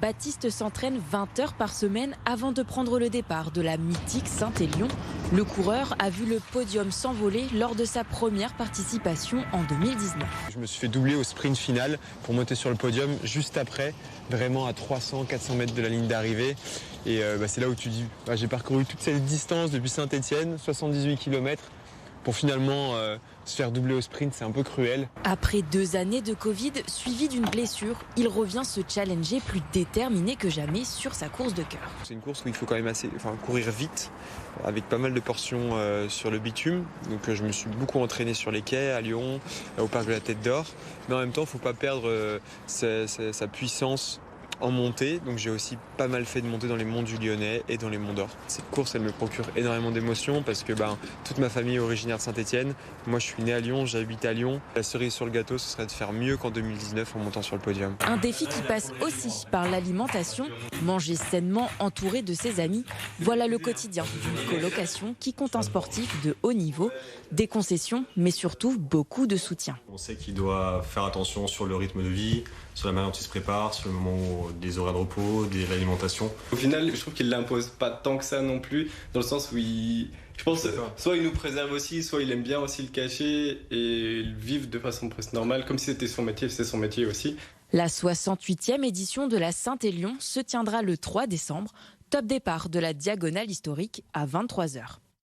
Baptiste s'entraîne 20 heures par semaine avant de prendre le départ de la mythique Saint-Élion. Le coureur a vu le podium s'envoler lors de sa première participation en 2019. Je me suis fait doubler au sprint final pour monter sur le podium juste après, vraiment à 300-400 mètres de la ligne d'arrivée. Et c'est là où tu dis, j'ai parcouru toute cette distance depuis Saint-Étienne, 78 km, pour finalement se faire doubler au sprint, c'est un peu cruel. Après 2 années de Covid suivies d'une blessure, il revient se challenger plus déterminé que jamais sur sa course de cœur. C'est une course où il faut quand même courir vite, avec pas mal de portions sur le bitume. Donc je me suis beaucoup entraîné sur les quais, à Lyon, au parc de la Tête d'Or. Mais en même temps, il ne faut pas perdre sa puissance en montée, donc j'ai aussi pas mal fait de montées dans les monts du Lyonnais et dans les monts d'Or. Cette course, elle me procure énormément d'émotions parce que toute ma famille est originaire de Saint-Étienne. Moi, je suis né à Lyon, j'habite à Lyon. La cerise sur le gâteau, ce serait de faire mieux qu'en 2019 en montant sur le podium. Un défi qui passe aussi par l'alimentation. Manger sainement entouré de ses amis, voilà le quotidien d'une colocation qui compte un sportif de haut niveau. Des concessions, mais surtout beaucoup de soutien. On sait qu'il doit faire attention sur le rythme de vie, sur la manière dont il se prépare, sur le moment des horaires de repos, de l'alimentation. Au final, je trouve qu'il ne l'impose pas tant que ça non plus, dans le sens où je pense soit il nous préserve aussi, soit il aime bien aussi le cacher et le vivre de façon presque normale, comme si c'était son métier, c'est son métier aussi. La 68e édition de la Saint-Élion se tiendra le 3 décembre. Top départ de la diagonale historique à 23 h.